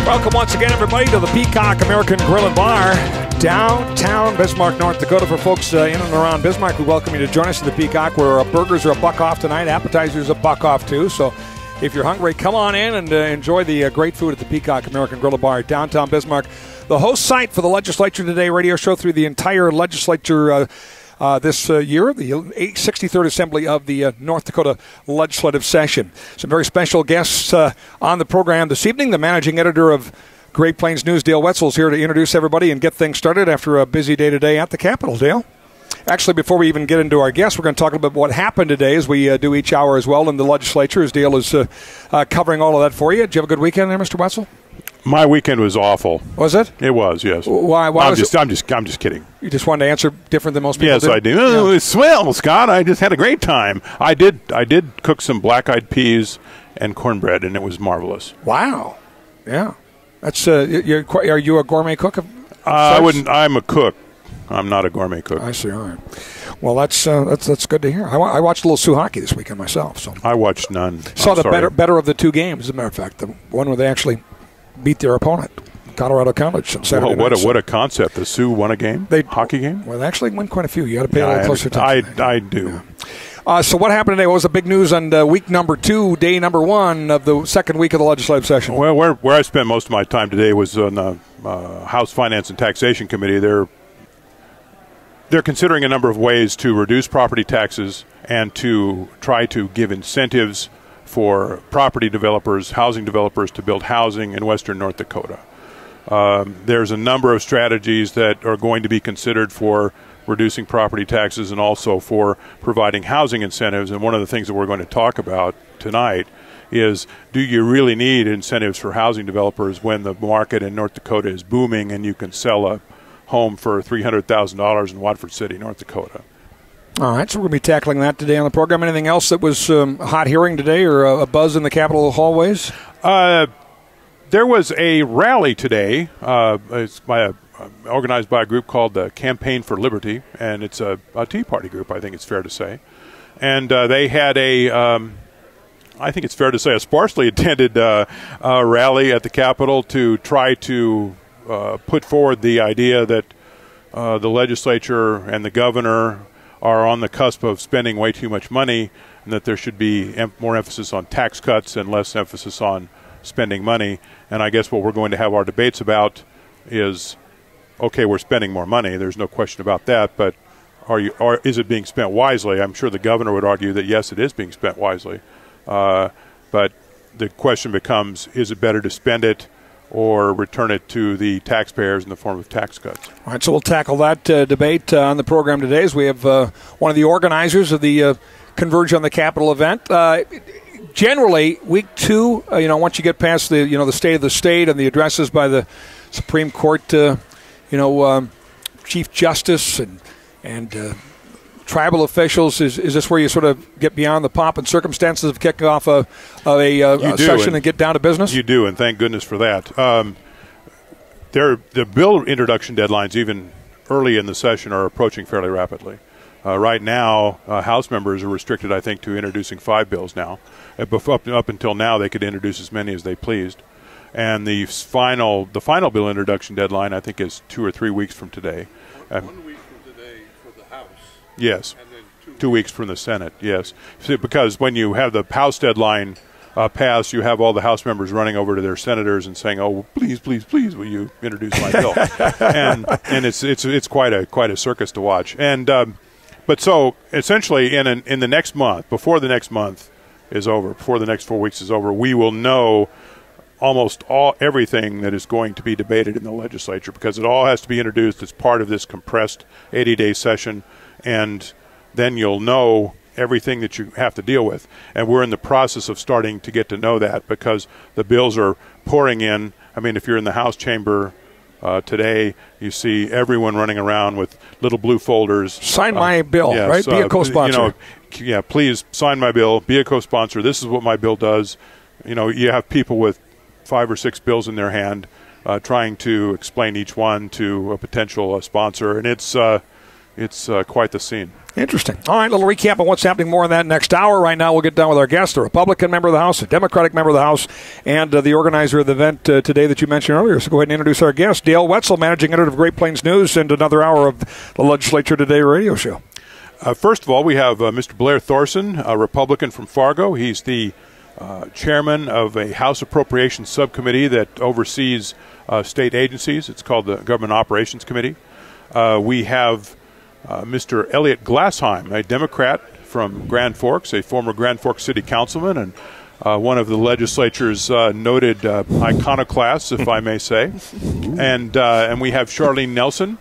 Welcome once again, everybody, to the Peacock American Grill and Bar, downtown Bismarck, North Dakota. For folks in and around Bismarck, we welcome you to join us in the Peacock, where burgers are a buck off tonight, appetizers a buck off too. So if you're hungry, come on in and enjoy the great food at the Peacock American Grill and Bar, downtown Bismarck. The host site for the Legislature Today radio show through the entire legislature this year, the 63rd Assembly of the North Dakota Legislative Session. Some very special guests on the program this evening. The managing editor of Great Plains News, Dale Wetzel, is here to introduce everybody and get things started after a busy day today at the Capitol. Dale? Actually, before we even get into our guests, we're going to talk about what happened today, as we do each hour as well in the legislature, as Dale is covering all of that for you. Did you have a good weekend there, Mr. Wetzel? My weekend was awful. Was it? It was, yes. Why I'm just kidding. You just wanted to answer different than most people do? Yes, I do. Yeah. Oh, it's swell, Scott. I just had a great time. I did cook some black-eyed peas and cornbread, and it was marvelous. Wow. Yeah. That's are you a gourmet cook? I wouldn't. I'm a cook. I'm not a gourmet cook. I see. All right. Well, that's good to hear. I watched a little Sioux hockey this weekend myself. So I watched none. Saw the better of the two games. As a matter of fact, the one where they actually beat their opponent, Colorado College, on Saturday night. What a concept! The Sioux won a game, hockey game. Well, they actually won quite a few. You got to pay a little closer attention. I do. Yeah. So what happened today? What was the big news on week number 2, day number 1 of the second week of the legislative session? Well, where I spent most of my time today was on the House Finance and Taxation Committee. They're considering a number of ways to reduce property taxes and to try to give incentives for property developers, housing developers, to build housing in western North Dakota. There's a number of strategies that are going to be considered for reducing property taxes and also for providing housing incentives. And one of the things that we're going to talk about tonight is, do you really need incentives for housing developers when the market in North Dakota is booming and you can sell a home for $300,000 in Watford City, North Dakota? All right, so we're going to be tackling that today on the program. Anything else that was a hot hearing today or a buzz in the Capitol hallways? There was a rally today. It's organized by a group called the Campaign for Liberty, and it's a Tea Party group, I think it's fair to say. And they had I think it's fair to say, a sparsely attended rally at the Capitol to try to put forward the idea that the legislature and the governor are on the cusp of spending way too much money, and that there should be more emphasis on tax cuts and less emphasis on spending money. And I guess what we're going to have our debates about is, okay, we're spending more money, there's no question about that, but is it being spent wisely? I'm sure the governor would argue that yes, it is being spent wisely. But the question becomes, is it better to spend it or return it to the taxpayers in the form of tax cuts? All right, so we'll tackle that debate on the program today, as we have one of the organizers of the Converge on the Capitol event. Generally, week 2, once you get past the state of the state and the addresses by the Supreme Court, Chief Justice and tribal officials, is this where you sort of get beyond the pomp and circumstances of kicking off a session and get down to business? You do, and thank goodness for that. The bill introduction deadlines, even early in the session, are approaching fairly rapidly. Right now, House members are restricted, I think, to introducing 5 bills now. Up until now, they could introduce as many as they pleased. And the final bill introduction deadline, I think, is 2 or 3 weeks from today. 1 week from today for the House. Yes. And then 2 weeks from the Senate, yes. See, because when you have the House deadline passed, you have all the House members running over to their senators and saying, "Oh, please, please, please, will you introduce my bill?" and it's quite a circus to watch. And but so essentially, in the next month, before the next month is over, before the next 4 weeks is over, we will know almost everything that is going to be debated in the legislature, because it all has to be introduced as part of this compressed 80-day session, and then you'll know everything that you have to deal with. And we're in the process of starting to get to know that, because the bills are pouring in. I mean, if you're in the House chamber today, you see everyone running around with little blue folders. Sign my bill, yes, right? Be a co-sponsor. Please sign my bill. Be a co-sponsor. This is what my bill does. You have people with 5 or 6 bills in their hand, trying to explain each one to a potential sponsor, and it's it's quite the scene. Interesting. All right, a little recap on what's happening more in that next hour. Right now, we'll get down with our guest, a Republican member of the House, a Democratic member of the House, and the organizer of the event today that you mentioned earlier. So go ahead and introduce our guest, Dale Wetzel, managing editor of Great Plains News, and another hour of the Legislature Today radio show. First of all, we have Mr. Blair Thorson, a Republican from Fargo. He's the chairman of a House Appropriations Subcommittee that oversees state agencies. It's called the Government Operations Committee. We have Mr. Elliot Glassheim, a Democrat from Grand Forks, a former Grand Forks City Councilman, and one of the legislature's noted iconoclasts, if I may say. And we have Charlene Nelson,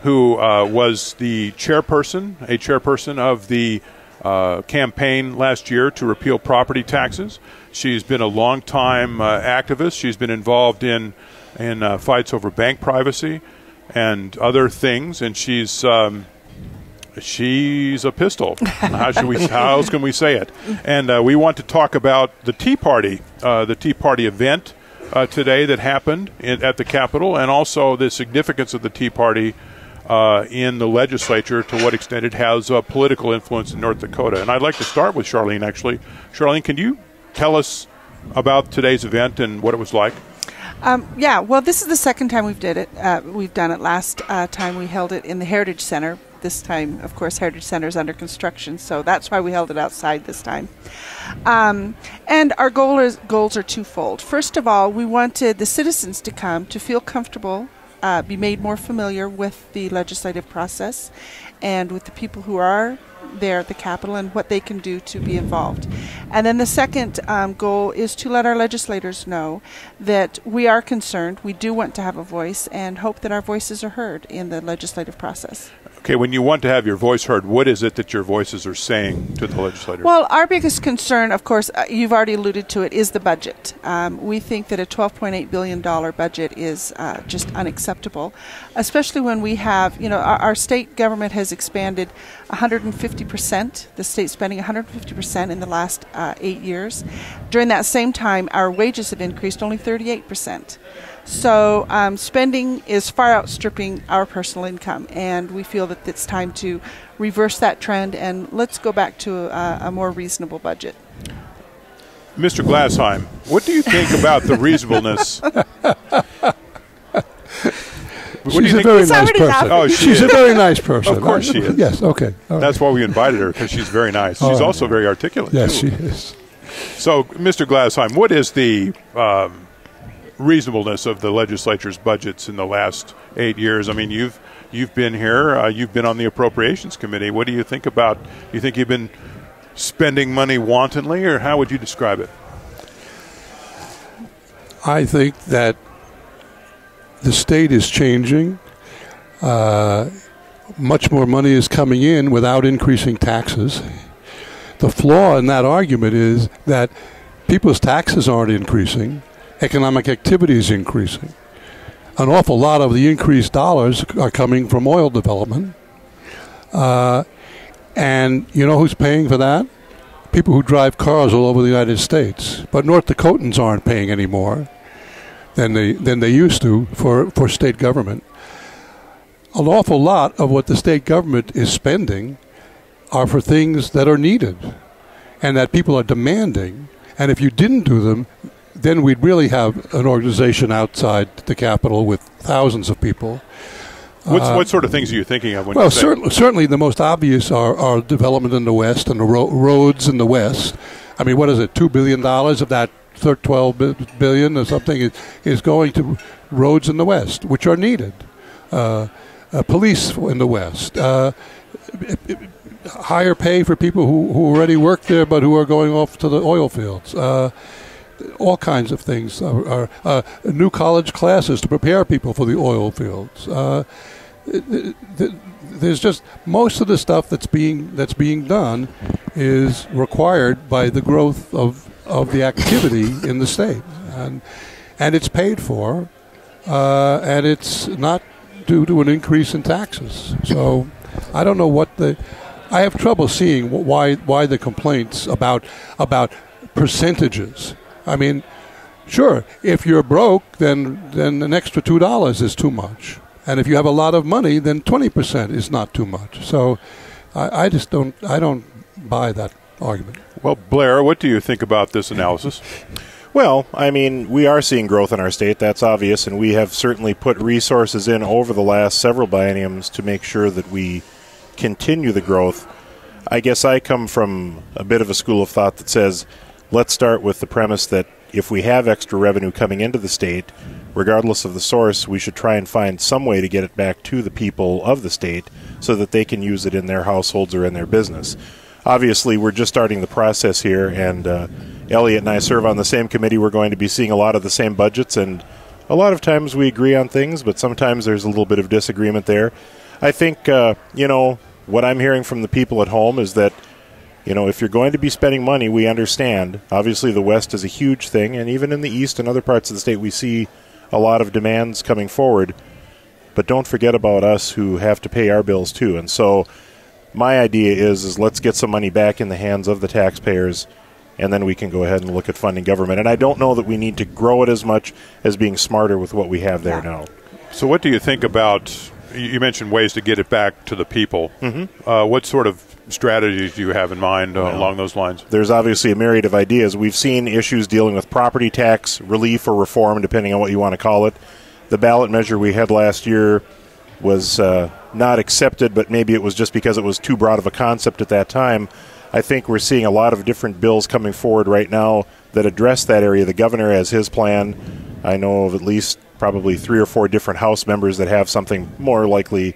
who was the chairperson of the campaign last year to repeal property taxes. She's been a long-time activist. She's been involved in fights over bank privacy and other things, and she's a pistol. How else can we say it? And we want to talk about the Tea Party event today that happened at the Capitol, and also the significance of the Tea Party in the legislature, to what extent it has political influence in North Dakota. And I'd like to start with Charlene, actually. Charlene, can you tell us about today's event and what it was like? Yeah, well, this is the second time we've done it. Last time we held it in the Heritage Center. This time, of course, Heritage Center is under construction, so that's why we held it outside this time. And our goals are twofold. First of all, we wanted the citizens to come to feel comfortable, be made more familiar with the legislative process and with the people who are there at the Capitol and what they can do to be involved. And then the second goal is to let our legislators know that we are concerned, we do want to have a voice, and hope that our voices are heard in the legislative process. Okay, when you want to have your voice heard, what is it that your voices are saying to the legislators? Well, our biggest concern, of course, you've already alluded to it, is the budget. We think that a $12.8 billion budget is just unacceptable, especially when we have, our state government has expanded 150%, the state spending 150% in the last 8 years. During that same time, our wages have increased only 38%. So spending is far outstripping our personal income, and we feel that it's time to reverse that trend, and let's go back to a more reasonable budget. Mr. Glassheim, what do you think about the reasonableness? She's a very nice person. Oh, she's a very nice person. Of course she is. Yes, okay. That's why we invited her, because she's very nice. She's also very articulate, yes, too. Yes, she is. So, Mr. Glassheim, what is the reasonableness of the legislature's budgets in the last 8 years? I mean, you've been here. You've been on the Appropriations Committee. What do you think about? Do you think you've been spending money wantonly, or how would you describe it? I think that the state is changing. Much more money is coming in without increasing taxes. The flaw in that argument is that people's taxes aren't increasing. Economic activity is increasing. An awful lot of the increased dollars are coming from oil development. And you know who's paying for that? People who drive cars all over the United States. But North Dakotans aren't paying any more than they used to for state government. An awful lot of what the state government is spending are for things that are needed and that people are demanding. And if you didn't do them, then we'd really have an organization outside the Capitol with thousands of people. What sort of things are you thinking of when well, you say? Certainly the most obvious are development in the West and the roads in the West. I mean, what is it, $2 billion of that $12 billion or something is going to roads in the West, which are needed. Police in the West. Higher pay for people who already work there but who are going off to the oil fields. All kinds of things. New college classes to prepare people for the oil fields. There's just most of the stuff that's being done is required by the growth of the activity in the state, and it's paid for, and it's not due to an increase in taxes. So I don't know I have trouble seeing why the complaints about percentages. I mean, sure, if you're broke, then an extra $2 is too much. And if you have a lot of money, then 20% is not too much. So I just don't buy that argument. Well, Blair, what do you think about this analysis? Well, I mean, we are seeing growth in our state. That's obvious, and we have certainly put resources in over the last several bienniums to make sure that we continue the growth. I guess I come from a bit of a school of thought that says, let's start with the premise that if we have extra revenue coming into the state, regardless of the source, we should try and find some way to get it back to the people of the state so that they can use it in their households or in their business. Obviously, we're just starting the process here, and Elliot and I serve on the same committee. We're going to be seeing a lot of the same budgets, and a lot of times we agree on things, but sometimes there's a little bit of disagreement there. I think, what I'm hearing from the people at home is that, if you're going to be spending money, we understand. Obviously, the West is a huge thing, and even in the East and other parts of the state, we see a lot of demands coming forward. But don't forget about us who have to pay our bills, too. And so my idea is let's get some money back in the hands of the taxpayers, and then we can go ahead and look at funding government. And I don't know that we need to grow it as much as being smarter with what we have there now. So what do you think about, you mentioned ways to get it back to the people. Mm-hmm. What sort of strategies do you have in mind along those lines? There's obviously a myriad of ideas. We've seen issues dealing with property tax relief or reform, depending on what you want to call it. The ballot measure we had last year was not accepted, but maybe it was just because it was too broad of a concept at that time. I think we're seeing a lot of different bills coming forward right now that address that area. The governor has his plan. I know of at least probably 3 or 4 different House members that have something more likely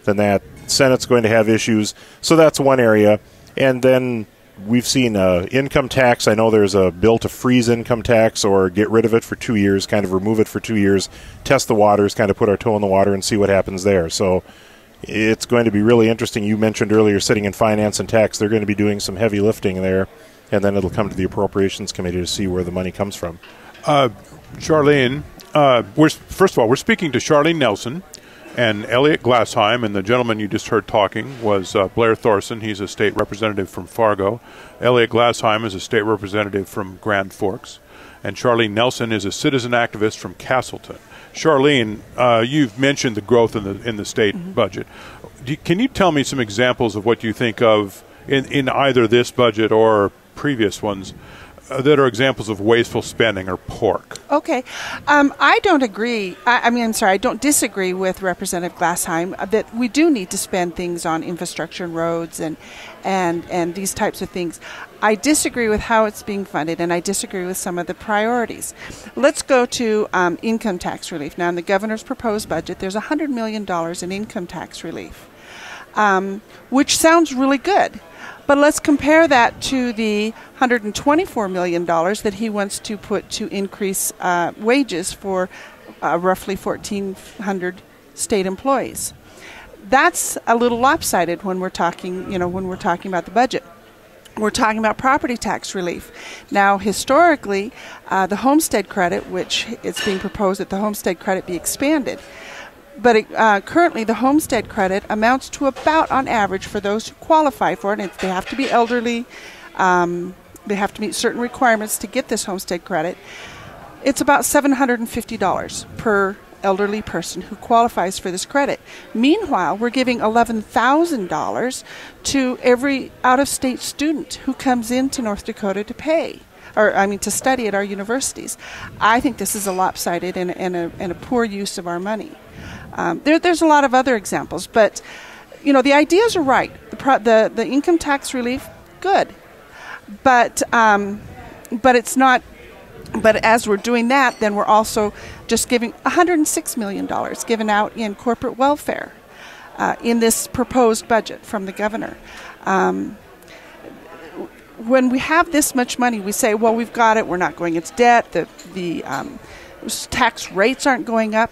than that. Senate's going to have issues. So that's one area. And then we've seen income tax. I know there's a bill to freeze income tax or get rid of it for 2 years, kind of remove it for 2 years, test the waters, kind of put our toe in the water and see what happens there. So it's going to be really interesting. You mentioned earlier sitting in finance and tax. They're going to be doing some heavy lifting there, and then it'll come to the Appropriations Committee to see where the money comes from. Charlene, first of all, we're speaking to Charlene Nelson and Elliot Glassheim, and the gentleman you just heard talking was Blair Thorson. He's a state representative from Fargo. Elliot Glassheim is a state representative from Grand Forks. And Charlene Nelson is a citizen activist from Castleton. Charlene, you've mentioned the growth in the state budget. Can you tell me some examples of what you think of in either this budget or previous ones that are examples of wasteful spending or pork? Okay. I don't agree. I don't disagree with Representative Glassheim that we do need to spend things on infrastructure and roads and these types of things. I disagree with how it's being funded, and I disagree with some of the priorities. Let's go to income tax relief. Now, in the governor's proposed budget, there's $100 million in income tax relief, which sounds really good. But let's compare that to the $124 million that he wants to put to increase wages for roughly 1,400 state employees. That's a little lopsided when we're talking, about the budget. We're talking about property tax relief. Now, historically, the homestead credit, which it's being proposed that the homestead credit be expanded. But currently, the homestead credit amounts to about, on average, for those who qualify for it, and they have to be elderly, they have to meet certain requirements to get this homestead credit, it's about $750 per elderly person who qualifies for this credit. Meanwhile, we're giving $11,000 to every out-of-state student who comes into North Dakota to pay. To study at our universities. I think this is a lopsided and a poor use of our money. There's a lot of other examples, but the ideas are right. The income tax relief, good, but it's not. But as we're doing that, then we're also just giving $106 million given out in corporate welfare in this proposed budget from the governor. When we have this much money, we say, well, we've got it, we're not going into debt, the tax rates aren't going up.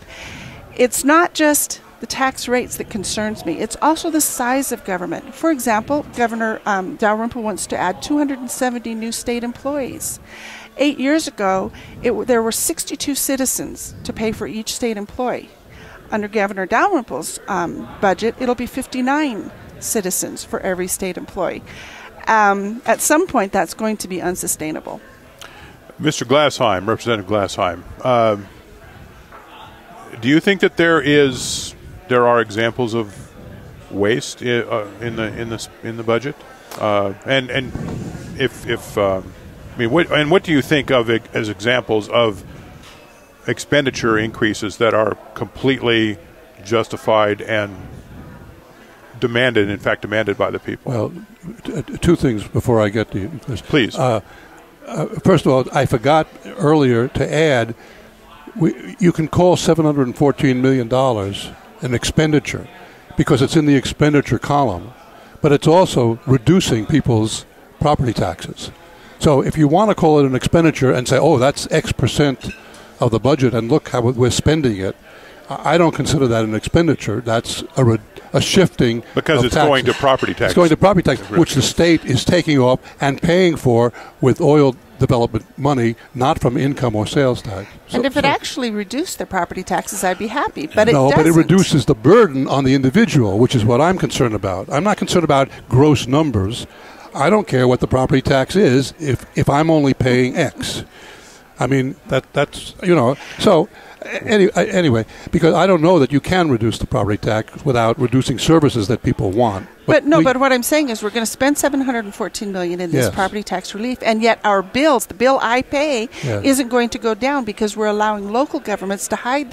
It's not just the tax rates that concerns me, it's also the size of government. For example, Governor Dalrymple wants to add 270 new state employees. 8 years ago, there were 62 citizens to pay for each state employee. Under Governor Dalrymple's budget, it'll be 59 citizens for every state employee. At some point, that's going to be unsustainable. Mr. Glassheim, Representative Glassheim, do you think that there are examples of waste in the budget? And if I mean, what do you think of it as examples of expenditure increases that are completely justified and demanded, in fact, demanded by the people? Well, two things before I get to this. Please. First of all, I forgot earlier to add, you can call $714 million an expenditure because it's in the expenditure column, but it's also reducing people's property taxes. So if you want to call it an expenditure and say, oh, that's X percent of the budget and look how we're spending it, I don't consider that an expenditure. That's a shifting because of it's taxes. going to property taxes. It's going to property taxes, which the state is taking off and paying for with oil development money, not from income or sales tax. And if it actually reduced their property taxes, I'd be happy. But it no, doesn't. but it reduces the burden on the individual, which is what I'm concerned about. I'm not concerned about gross numbers. I don't care what the property tax is if I'm only paying X. I mean, that's, so anyway, because I don't know that you can reduce the property tax without reducing services that people want. But what I'm saying is we're going to spend $714 million in this property tax relief, and yet our bills, the bill I pay, isn't going to go down because we're allowing local governments to hide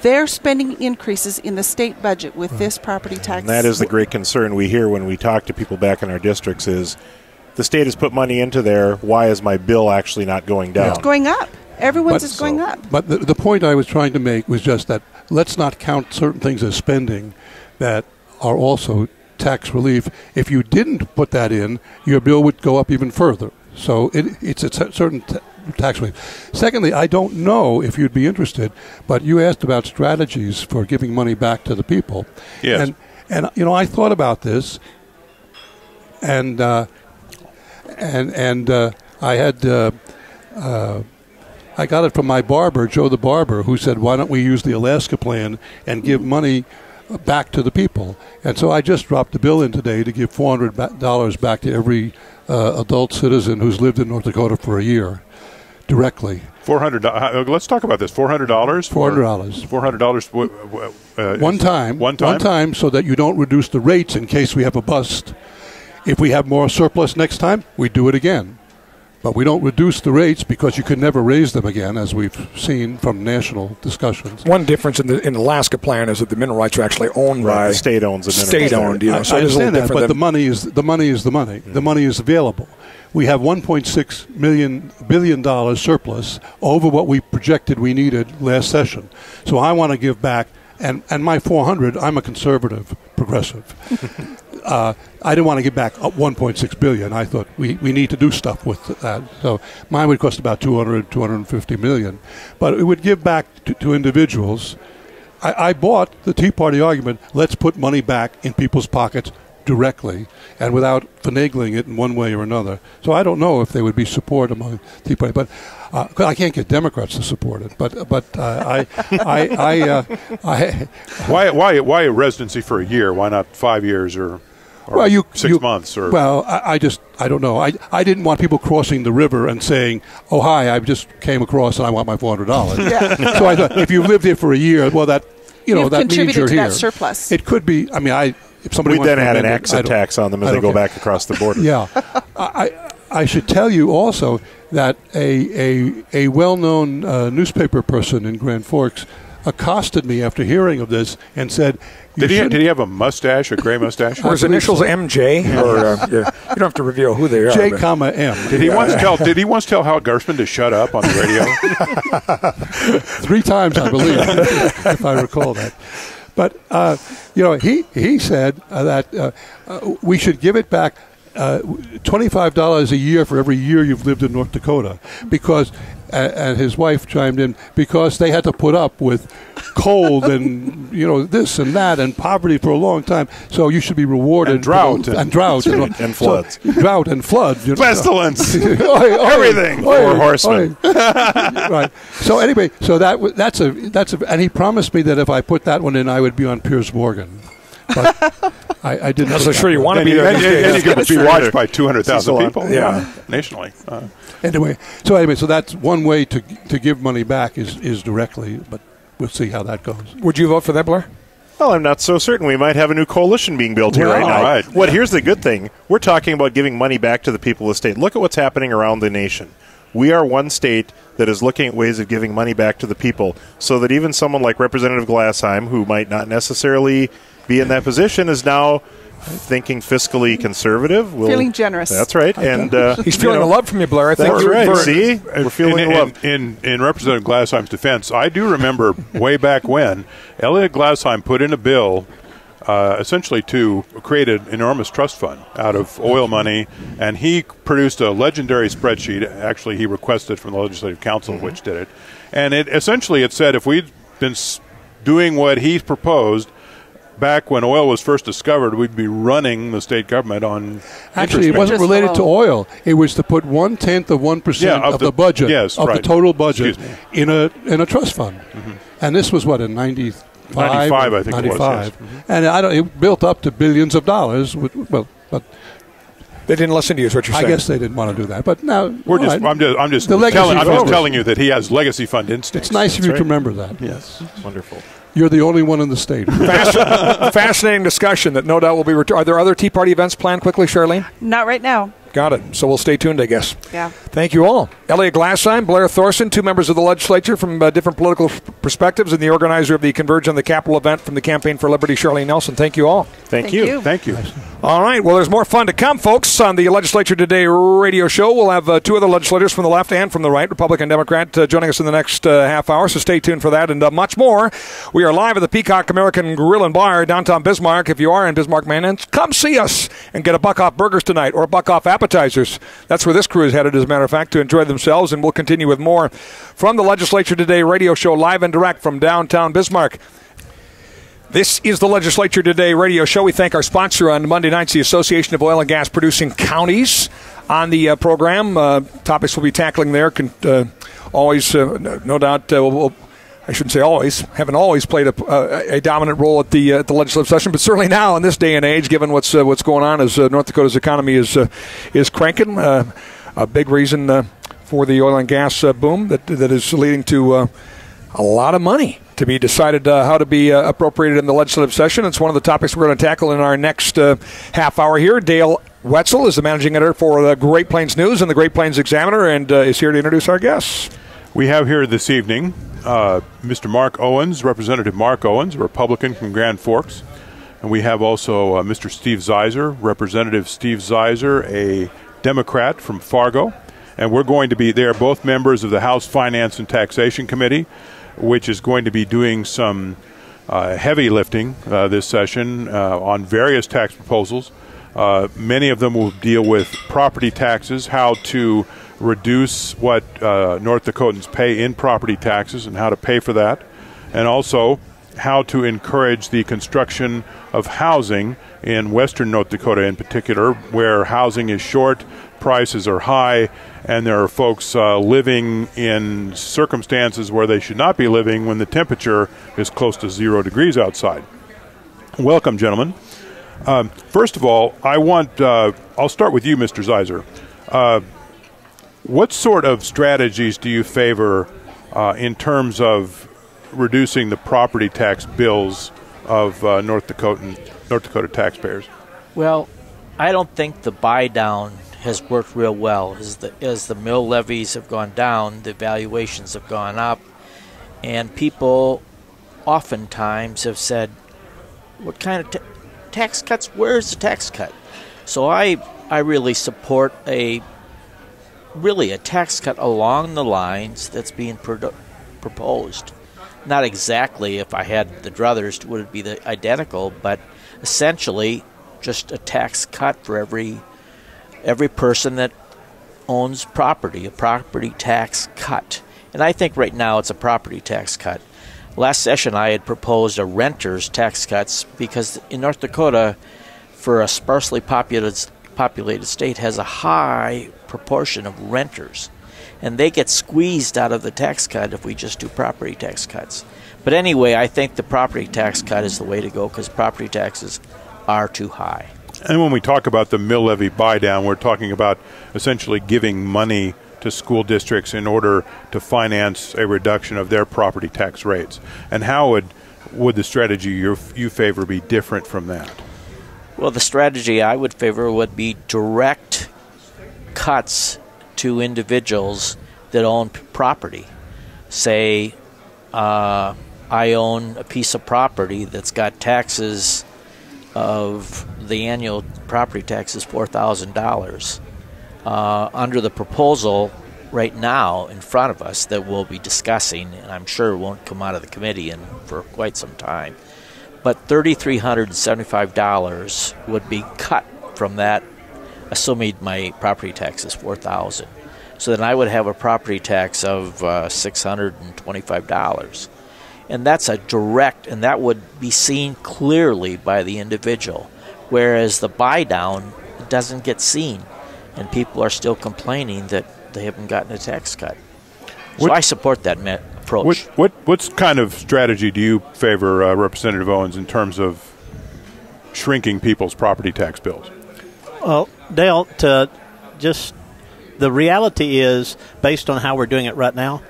their spending increases in the state budget with this property tax. And that is the great concern we hear when we talk to people back in our districts is the state has put money into there. Why is my bill actually not going down? It's going up. Everyone's is going up. But the point I was trying to make was just that let's not count certain things as spending that are also tax relief. If you didn't put that in, your bill would go up even further. So it's a certain tax relief. Secondly, I don't know if you'd be interested, but you asked about strategies for giving money back to the people. Yes. And I thought about this, and I had. I got it from my barber, Joe the barber, who said, why don't we use the Alaska plan and give money back to the people? And so I just dropped a bill in today to give $400 back to every adult citizen who's lived in North Dakota for a year, directly. $400. Let's talk about this. $400. $400. $400. One time. One time, so that you don't reduce the rates in case we have a bust. If we have more surplus next time, we do it again. But we don't reduce the rates because you can never raise them again, as we've seen from national discussions. One difference in the Alaska plan is that the mineral rights are actually owned by the state owns the mineral state-owned. So I understand that, but the money is the money. Mm-hmm. The money is available. We have $1.6 billion surplus over what we projected we needed last session. So I want to give back, and my 400. I'm a conservative progressive. I didn't want to give back $1.6 billion. I thought we need to do stuff with that. So mine would cost about $250 million. But it would give back to individuals. I bought the Tea Party argument, let's put money back in people's pockets directly and without finagling it in one way or another. So I don't know if there would be support among Tea Party, but I can't get Democrats to support it. But Why a residency for a year? Why not 5 years or 6 months? Or I don't know. I didn't want people crossing the river and saying, "Oh hi, I just came across and I want my $400." Yeah. So I thought if you've lived here for a year, well, that that means you're to here. That surplus. It could be. I mean, if somebody we then had an exit tax on them as they go back across the border. Yeah, I should tell you also that a well-known newspaper person in Grand Forks accosted me after hearing of this and said, Did he have a mustache, a gray mustache? Or his initials MJ? Or, you don't have to reveal who they are. J, M. Did he once tell Hal Gersman to shut up on the radio? 3 times, I believe, if I recall that. But he said that we should give it back $25 a year for every year you've lived in North Dakota, because, and his wife chimed in, because they had to put up with cold and this and that and poverty for a long time. So you should be rewarded. And drought and floods, drought and flood, pestilence, everything. Four horsemen. Right. So anyway, so that's a, and he promised me that if I put that one in, I would be on Piers Morgan. But I didn't. I'm so sure you want to be there. And you could be watched by 200,000 people nationally. Anyway, so that's one way to give money back is directly, but we'll see how that goes. Would you vote for that, Blair? Well, I'm not so certain. We might have a new coalition being built here right now. Right. What? Here's the good thing. We're talking about giving money back to the people of the state. Look at what's happening around the nation. We are one state that is looking at ways of giving money back to the people so that even someone like Representative Glassheim, who might not necessarily be in that position, is now thinking fiscally conservative. Feeling generous. That's right. And He's feeling the love from you, Blair. I think that's you're right. very- See? We're feeling the love. In Representative Glassheim's defense, I do remember way back when Elliot Glassheim put in a bill essentially to create an enormous trust fund out of oil money, and he produced a legendary spreadsheet. Actually, he requested from the Legislative Council, which did it. And it said if we'd been doing what he proposed back when oil was first discovered, we'd be running the state government on Actually, it wasn't related to oil. It was to put 1/10 of 1% of the budget, the total budget, in a trust fund. And this was, what, in 95? 95, I think 95. It was, yes. And it built up to billions of dollars. But they didn't listen to you, is what you're saying. I guess they didn't want to do that. But now I'm just telling you that he has legacy fund instincts. It's nice of you to remember that. Yes. Wonderful. You're the only one in the state. Fascinating discussion that no doubt will be returned. Are there other Tea Party events planned quickly, Charlene? Not right now. Got it. So we'll stay tuned, I guess. Yeah. Thank you all. Elliot Glassheim, Blair Thorson, two members of the legislature from different political perspectives, and the organizer of the Converge on the Capitol event from the Campaign for Liberty, Charlene Nelson. Thank you all. Thank you. Thank you. All right. Well, there's more fun to come, folks, on the Legislature Today radio show. We'll have two other legislators from the left and from the right, Republican and Democrat, joining us in the next half hour, so stay tuned for that and much more. We are live at the Peacock American Grill and Bar, downtown Bismarck. If you are in Bismarck, Maine, come see us and get a buck-off burgers tonight or a buck-off appetizers. That's where this crew is headed, as a matter of fact, to enjoy themselves, and we'll continue with more from the Legislature Today radio show, live and direct from downtown Bismarck. This is the Legislature Today radio show. We thank our sponsor on Monday nights, the Association of Oil and Gas Producing Counties. On the program, topics we'll be tackling there can always, no doubt, I shouldn't say always, haven't always played a dominant role at the legislative session, but certainly now in this day and age, given what's going on as North Dakota's economy is cranking, a big reason for the oil and gas boom that is leading to a lot of money to be decided how to be appropriated in the legislative session. It's one of the topics we're going to tackle in our next half hour here. Dale Wetzel is the managing editor for the Great Plains News and the Great Plains Examiner, and is here to introduce our guests. We have here this evening Mr. Mark Owens, Representative Mark Owens, a Republican from Grand Forks. And we have also Mr. Steve Zeiser, Representative Steve Zeiser, a Democrat from Fargo. And we're going to be there, both members of the House Finance and Taxation Committee, which is going to be doing some heavy lifting this session on various tax proposals. Many of them will deal with property taxes, how to reduce what North Dakotans pay in property taxes and how to pay for that, and also how to encourage the construction of housing in western North Dakota in particular, where housing is short, prices are high, and there are folks living in circumstances where they should not be living when the temperature is close to 0 degrees outside. Welcome, gentlemen. First of all, I'll start with you, Mr. Zeiser. What sort of strategies do you favor in terms of reducing the property tax bills of North Dakota taxpayers? Well, I don't think the buy-down has worked real well. As the mill levies have gone down, the valuations have gone up, and people oftentimes have said, what kind of tax cuts? Where's the tax cut? So I really support a tax cut along the lines that's being proposed. Not exactly, if I had the druthers, would it be the identical, but essentially just a tax cut for every person that owns property, a property tax cut. And I think right now it's a property tax cut. Last session I had proposed a renter's tax cuts because in North Dakota, for a sparsely populated state, has a high proportion of renters. And they get squeezed out of the tax cut if we just do property tax cuts. But anyway, I think the property tax cut is the way to go because property taxes are too high. And when we talk about the mill levy buy-down, we're talking about essentially giving money to school districts in order to finance a reduction of their property tax rates? And how would the strategy you favor be different from that? Well, the strategy I would favor would be direct cuts to individuals that own property. Say, I own a piece of property that's got taxes of the annual property tax is $4,000. Under the proposal right now in front of us that we'll be discussing, and I'm sure it won't come out of the committee for quite some time, but $3,375 would be cut from that, assuming my property tax is $4,000. So then I would have a property tax of $625. And that's a direct, and that would be seen clearly by the individual, whereas the buy down doesn't get seen, and people are still complaining that they haven't gotten a tax cut. So I support that approach. What kind of strategy do you favor, Representative Owens, in terms of shrinking people's property tax bills? Well, Dale, the reality is, based on how we're doing it right now,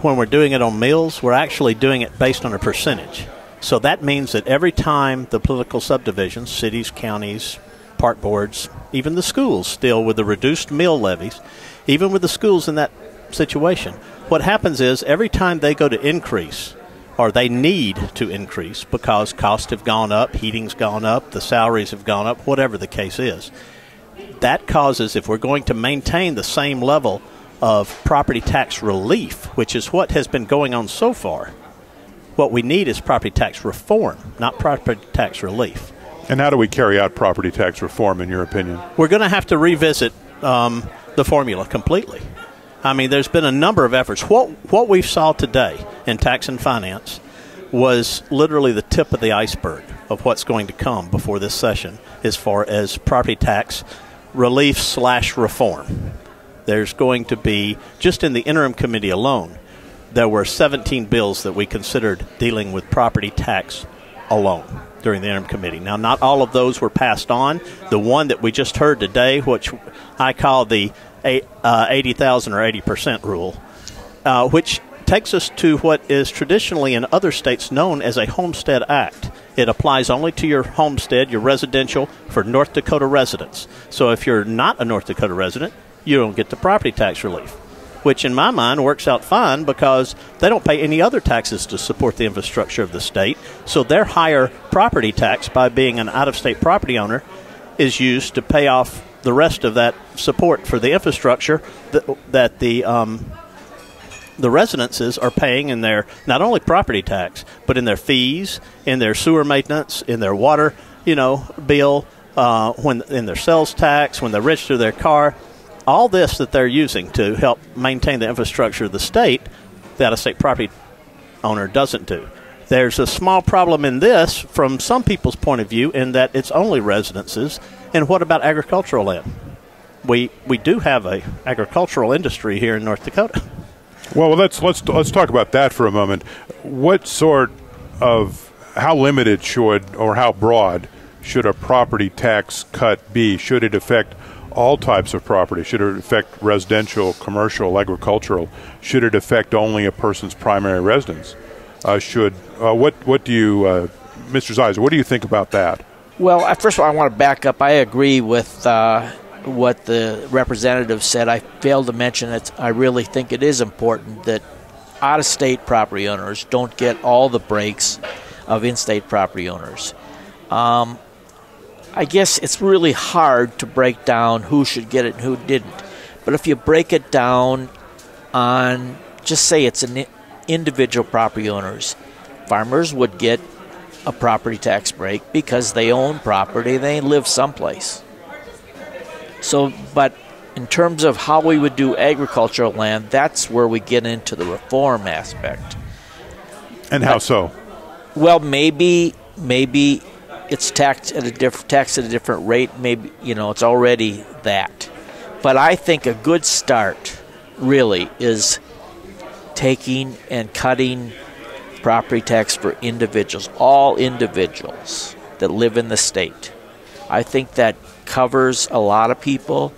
when we're doing it on mills, we're actually doing it based on a percentage. So that means that every time the political subdivisions, cities, counties, park boards, even the schools still with the reduced mill levies, even with the schools in that situation, what happens is every time they go to increase, or they need to increase because costs have gone up, heating's gone up, the salaries have gone up, whatever the case is, that causes, if we're going to maintain the same level of property tax relief, which is what has been going on so far, what we need is property tax reform, not property tax relief. And how do we carry out property tax reform, in your opinion? We're going to have to revisit the formula completely. I mean, there's been a number of efforts. What we saw today in tax and finance was literally the tip of the iceberg of what's going to come before this session as far as property tax relief/reform. There's going to be, just in the interim committee alone, there were 17 bills that we considered dealing with property tax alone during the interim committee. Now, not all of those were passed on. The one that we just heard today, which I call the 80,000 or 80% rule, which takes us to what is traditionally in other states known as a Homestead Act. It applies only to your homestead, your residential, for North Dakota residents. So if you're not a North Dakota resident, you don't get the property tax relief, which in my mind works out fine because they don't pay any other taxes to support the infrastructure of the state. So their higher property tax by being an out-of-state property owner is used to pay off the rest of that support for the infrastructure that the residences are paying in their not only property tax, but in their fees, in their sewer maintenance, in their water, bill, when in their sales tax, when they register their car. All this that they're using to help maintain the infrastructure of the state, the out-of-state property owner doesn't do. There's a small problem in this from some people's point of view in that it's only residences. And what about agricultural land? We do have a agricultural industry here in North Dakota. Well, let's talk about that for a moment. What sort of, how limited should, or how broad should a property tax cut be? Should it affect all types of property? Should it affect residential, commercial, agricultural? Should it affect only a person's primary residence? What do you, Mr. Zeiser, what do you think about that? Well, first of all, I want to back up. I agree with what the representative said. I failed to mention it. I really think it is important that out-of-state property owners don't get all the breaks of in-state property owners. I guess it's really hard to break down who should get it and who didn't. But if you break it down on, just say it's an individual property owners, farmers would get a property tax break because they own property, they live someplace. So, but in terms of how we would do agricultural land, that's where we get into the reform aspect. And how so? Well, maybe it's taxed at a different rate. Maybe it's already that. But I think a good start really is taking and cutting property tax for individuals, all individuals that live in the state. I think that covers a lot of people,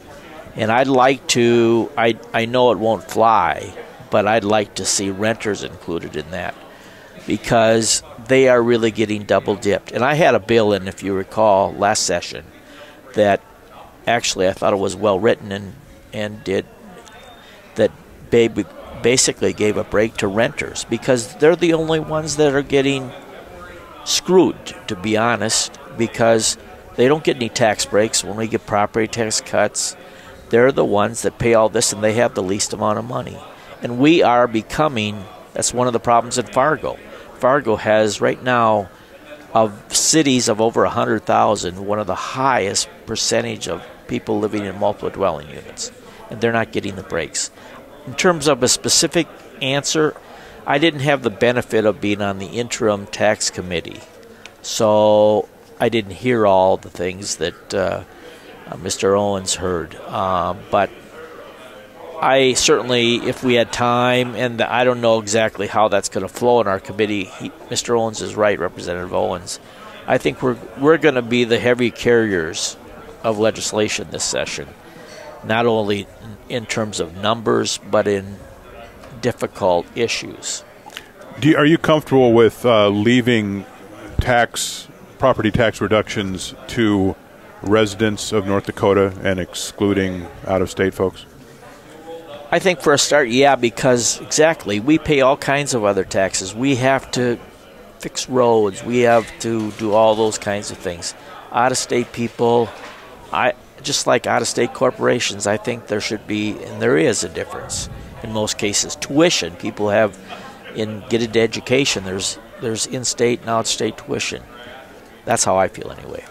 And I'd like to, I know it won't fly, but I'd like to see renters included in that because they are really getting double dipped. And I had a bill in, if you recall, last session that actually I thought it was well written and did that basically gave a break to renters because they're the only ones that are getting screwed, to be honest, because they don't get any tax breaks when we get property tax cuts. They're the ones that pay all this, and they have the least amount of money. And we are becoming, that's one of the problems in Fargo. Fargo has right now, of cities of over 100,000, one of the highest percentage of people living in multiple dwelling units. And they're not getting the breaks. In terms of a specific answer, I didn't have the benefit of being on the interim tax committee. So I didn't hear all the things that Mr. Owens heard. But I certainly, if we had time, and I don't know exactly how that's going to flow in our committee, Mr. Owens is right, Representative Owens. I think we're going to be the heavy carriers of legislation this session, not only in terms of numbers, but in difficult issues. Are you comfortable with leaving property tax reductions to residents of North Dakota and excluding out-of-state folks? I think for a start, yeah, because exactly, we pay all kinds of other taxes. We have to fix roads. We have to do all those kinds of things. Out-of-state people, just like out-of-state corporations, I think there should be, and there is a difference in most cases. Tuition, people have, get into education, there's in-state and out-of-state tuition. That's how I feel anyway.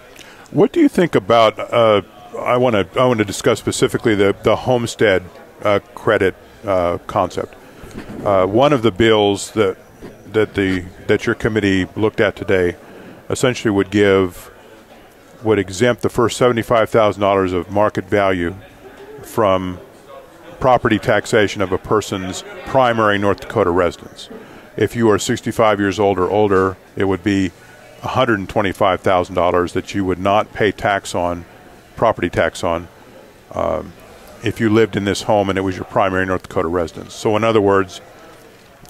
What do you think about, I want to discuss specifically the homestead credit concept. One of the bills that your committee looked at today essentially would exempt the first $75,000 of market value from property taxation of a person's primary North Dakota residence. If you are 65 years old or older, it would be $125,000 that you would not pay property tax on, if you lived in this home and it was your primary North Dakota residence. So in other words,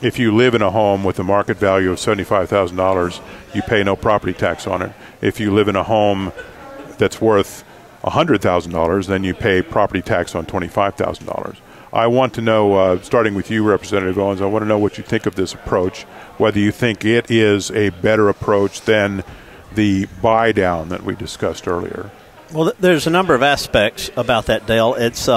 if you live in a home with a market value of $75,000, you pay no property tax on it. If you live in a home that's worth $100,000, then you pay property tax on $25,000. I want to know, starting with you, Representative Owens, I want to know what you think of this approach, whether you think it is a better approach than the buy-down that we discussed earlier. Well, there's a number of aspects about that, Dale. It's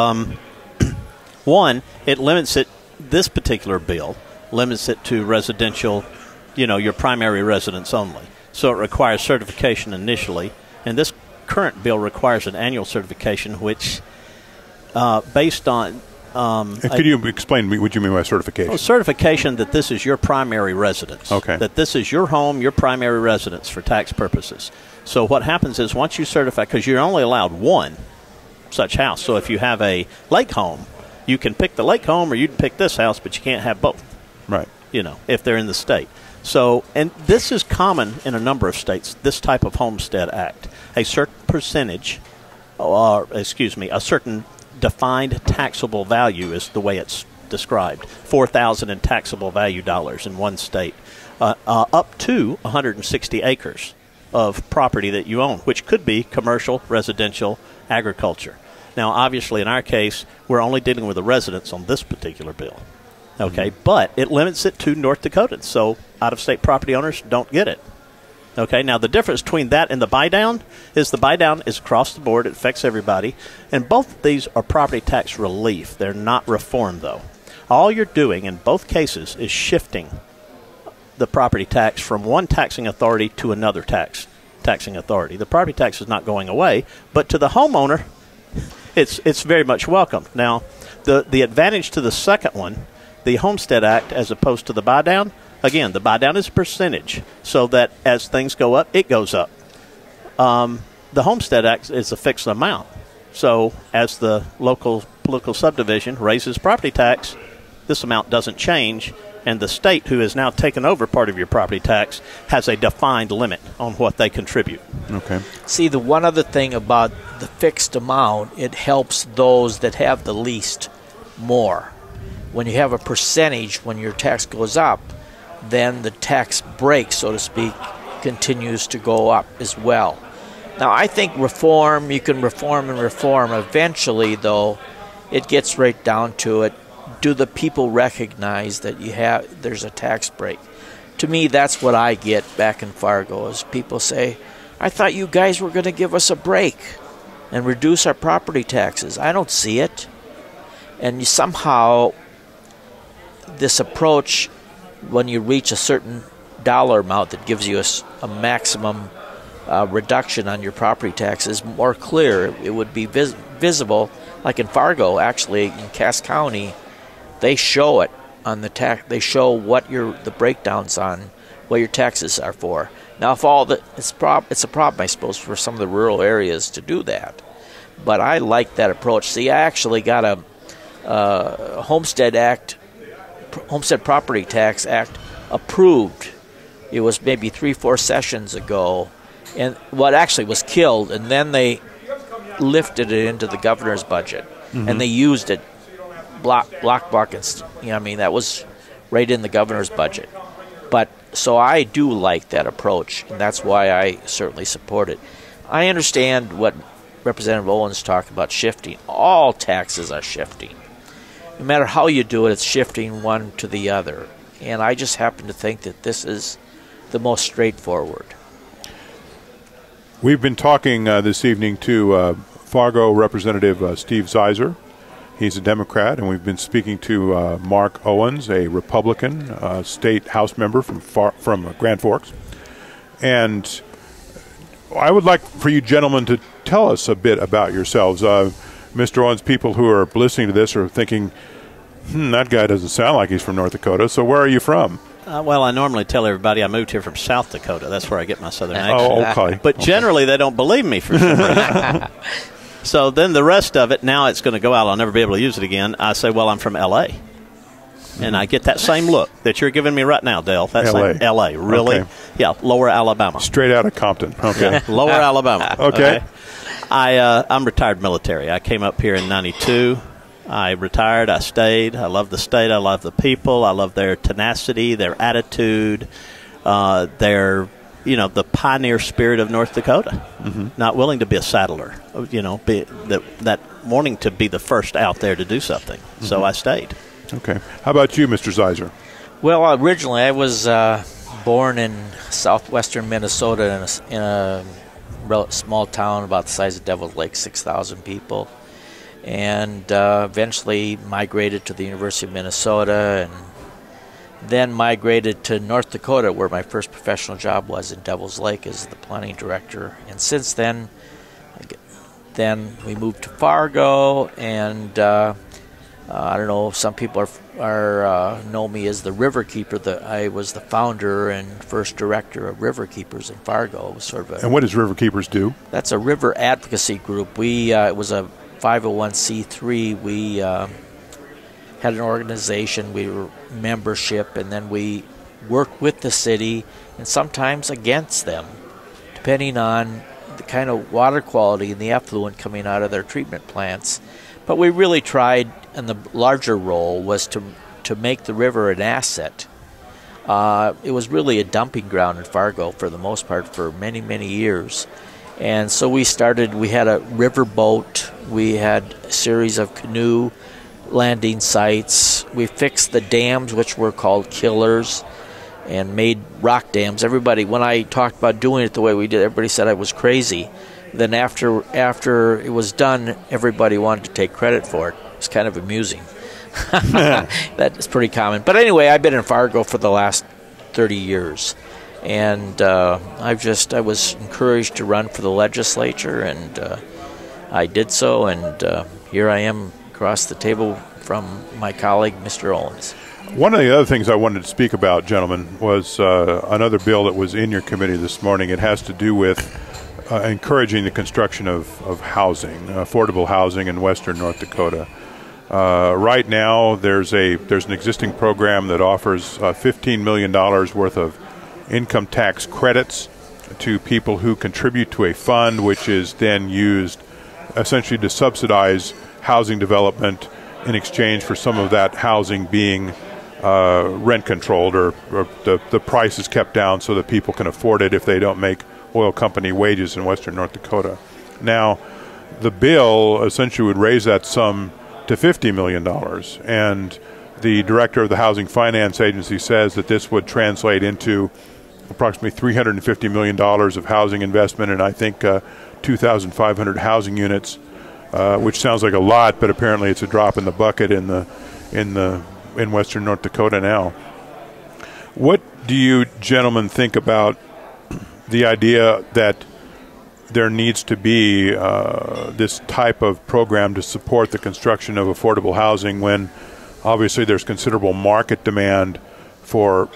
one, it limits it. This particular bill limits it to residential, your primary residence only. So it requires certification initially, and this current bill requires an annual certification, which, based on could you explain what you mean by certification? Well, certification that this is your primary residence. Okay. That this is your home, your primary residence for tax purposes. So what happens is once you certify, because you're only allowed one such house. So if you have a lake home, you can pick the lake home or you can pick this house, but you can't have both. Right. If they're in the state. So, and this is common in a number of states, this type of Homestead Act. A certain percentage, a certain defined taxable value is the way it's described. $4,000 in taxable value dollars in one state, up to 160 acres of property that you own, which could be commercial, residential, agriculture. Now, obviously, in our case, we're only dealing with the residents on this particular bill. Okay, but it limits it to North Dakotans, so out-of-state property owners don't get it. Okay, now the difference between that and the buy-down is across the board. It affects everybody. And both of these are property tax relief. They're not reform, though. All you're doing in both cases is shifting the property tax from one taxing authority to another taxing authority. The property tax is not going away, but to the homeowner, it's very much welcome. Now, the advantage to the second one, the Homestead Act, as opposed to the buy-down, again, the buy-down is a percentage, so that as things go up, it goes up. The Homestead Act is a fixed amount. So as the local political subdivision raises property tax, this amount doesn't change, And the state, who has now taken over part of your property tax, has a defined limit on what they contribute. Okay. See, the one other thing about the fixed amount, it helps those that have the least more. When you have a percentage, when your tax goes up, then the tax break, so to speak, continues to go up as well. Now, I think reform, you can reform and reform. Eventually, though, it gets right down to it. Do the people recognize that there's a tax break? To me, that's what I get back in Fargo, is people say, I thought you guys were going to give us a break and reduce our property taxes. I don't see it. And somehow, this approach, when you reach a certain dollar amount that gives you a maximum reduction on your property taxes, more clear. It would be visible. Like in Fargo, actually, in Cass County, they show it on the tax. They show what the breakdowns on what your taxes are for. Now, if it's a problem, I suppose, for some of the rural areas to do that. But I like that approach. See, I actually got a Homestead Property Tax Act approved. It was maybe 3-4 sessions ago, and what actually was killed, and then they lifted it into the governor's budget, and they used it block, and I mean, that was right in the governor's budget. But so I do like that approach, and that's why I certainly support it. I understand what Representative Owens talked about shifting. All taxes are shifting. No matter how you do it, it's shifting one to the other. And I just happen to think that this is the most straightforward. We've been talking this evening to Fargo Representative Steve Zeiser. He's a Democrat, and we've been speaking to Mark Owens, a Republican state House member from Grand Forks. And I would like for you gentlemen to tell us a bit about yourselves. Mr. Owens, people who are listening to this are thinking, that guy doesn't sound like he's from North Dakota, so where are you from? Well, I normally tell everybody I moved here from South Dakota. That's where I get my southern accent. Oh, okay. But generally, they don't believe me for some reason. So then the rest of it, now it's going to go out. I'll never be able to use it again. I say, well, I'm from L.A. And I get that same look that you're giving me right now, Dale. That's L.A. like L.A., really? Okay. Yeah, Lower Alabama. Straight out of Compton. Okay. Lower Alabama. Okay. I'm retired military. I came up here in 92. I retired. I stayed. I love the state. I love the people. I love their tenacity, their attitude, their, the pioneer spirit of North Dakota. Not willing to be a saddler, that wanting to be the first out there to do something. So I stayed. Okay. How about you, Mr. Zeiser? Well, originally I was born in southwestern Minnesota in a small town about the size of Devil's Lake, 6,000 people. And eventually migrated to the University of Minnesota, and then migrated to North Dakota, where my first professional job was in Devil's Lake as the planning director. And since then we moved to Fargo, and I don't know, some people know me as the River Keeper. I was the founder and first director of River Keepers in Fargo. And what does River Keepers do? That's a river advocacy group. It was a 501c3. We had an organization, we were membership, and then we worked with the city and sometimes against them, depending on the kind of water quality and the effluent coming out of their treatment plants. But we really tried, and the larger role was to make the river an asset. It was really a dumping ground in Fargo for the most part for many, many years. And so we had a river boat, we had a series of canoe landing sites, we fixed the dams, which were called killers, and made rock dams. Everybody, when I talked about doing it the way we did, everybody said I was crazy. Then after it was done, everybody wanted to take credit for it. It was kind of amusing. That is pretty common. But anyway, I've been in Fargo for the last 30 years. And I was encouraged to run for the legislature, and I did so, and here I am across the table from my colleague, Mr. Owens. One of the other things I wanted to speak about, gentlemen, was another bill that was in your committee this morning. It has to do with encouraging the construction of housing, affordable housing in western North Dakota. Right now, there's an existing program that offers $15 million worth of income tax credits to people who contribute to a fund, which is then used essentially to subsidize housing development in exchange for some of that housing being rent controlled, or the price is kept down so that people can afford it if they don't make oil company wages in western North Dakota. Now, the bill essentially would raise that sum to $50 million, and the director of the Housing Finance Agency says that this would translate into approximately $350 million of housing investment, and I think 2,500 housing units, which sounds like a lot, but apparently it's a drop in the bucket in western North Dakota now. What do you gentlemen think about the idea that there needs to be this type of program to support the construction of affordable housing, when obviously there's considerable market demand for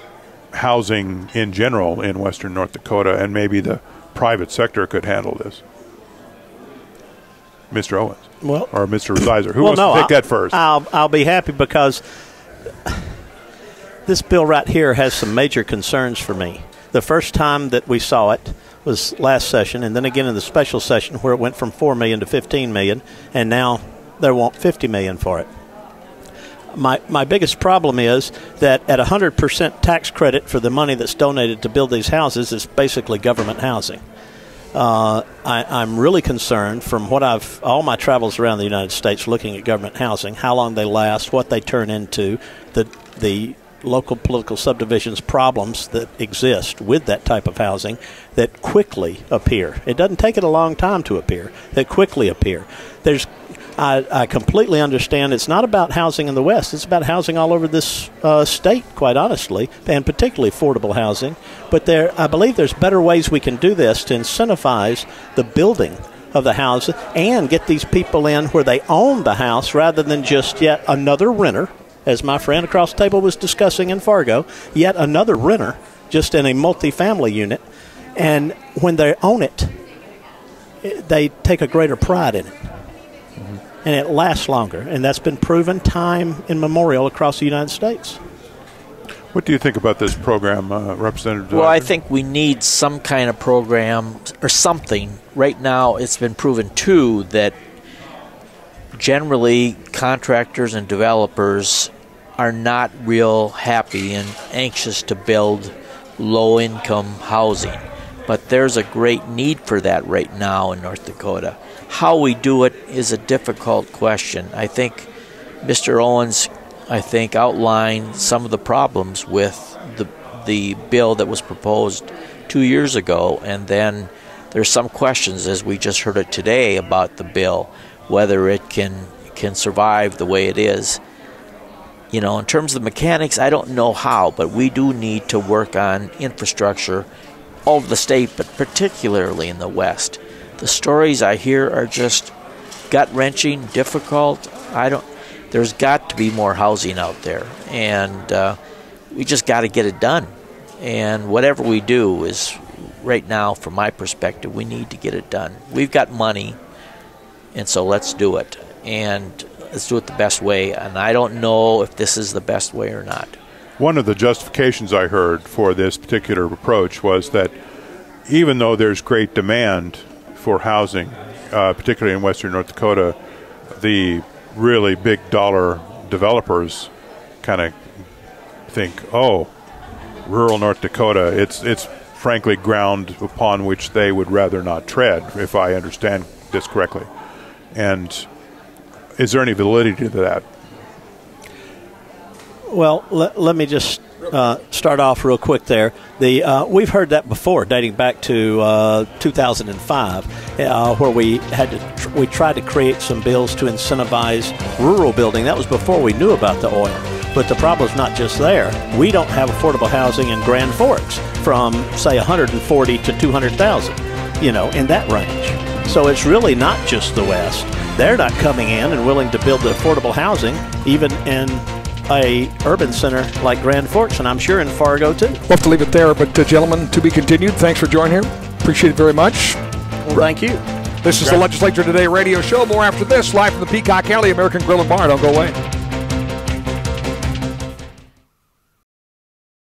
housing in general in western North Dakota, and maybe the private sector could handle this? Mr. Owens, or Mr. Reiser, who wants to take that first? I'll be happy, because this bill right here has some major concerns for me. The first time that we saw it was last session, and then again in the special session, where it went from $4 million to $15 million, and now they want $50 million for it. My biggest problem is that at 100% tax credit for the money that's donated to build these houses, is basically government housing. I'm really concerned, from what all my travels around the United States looking at government housing, how long they last, what they turn into, the local political subdivisions problems that exist with that type of housing that quickly appear. It doesn't take it a long time to appear. That quickly appear. I completely understand it's not about housing in the West. It's about housing all over this state, quite honestly, and particularly affordable housing. But I believe there's better ways we can do this to incentivize the building of the houses and get these people in where they own the house, rather than just yet another renter, as my friend across the table was discussing in Fargo, yet another renter just in a multifamily unit. And when they own it, they take a greater pride in it. And it lasts longer, and that's been proven time immemorial across the United States. What do you think about this program, Representative? Well, I think we need some kind of program or something. Right now, it's been proven, too, that generally contractors and developers are not real happy and anxious to build low-income housing. But there's a great need for that right now in North Dakota. How we do it is a difficult question. I think Mr. Owens, outlined some of the problems with the bill that was proposed 2 years ago, and then there's some questions, as we just heard it today, about the bill, whether it can survive the way it is. You know, in terms of the mechanics, I don't know how, but we do need to work on infrastructure all over the state, but particularly in the West. The stories I hear are just gut-wrenching, difficult. There's got to be more housing out there, and we just got to get it done. And whatever we do is, right now, from my perspective, we need to get it done. We've got money, and so let's do it. And let's do it the best way. And I don't know if this is the best way or not. One of the justifications I heard for this particular approach was that even though there's great demand for housing, particularly in western North Dakota, the really big dollar developers kind of think, oh, rural North Dakota, it's frankly ground upon which they would rather not tread, if I understand this correctly. And is there any validity to that? Well, let me just start off real quick there. We've heard that before, dating back to 2005, where we tried to create some bills to incentivize rural building. That was before we knew about the oil. But the problem is not just there. We don't have affordable housing in Grand Forks from, say, 140 to 200,000, in that range. So it's really not just the West. They're not coming in and willing to build the affordable housing, even in a urban center like Grand Forks, and I'm sure in Fargo too. We'll have to leave it there, but gentlemen, to be continued. Thanks for joining here. Appreciate it very much. Well, thank you. This is the Legislature Today radio show. More after this, live from the Peacock Alley American Grill and Bar. Don't go away.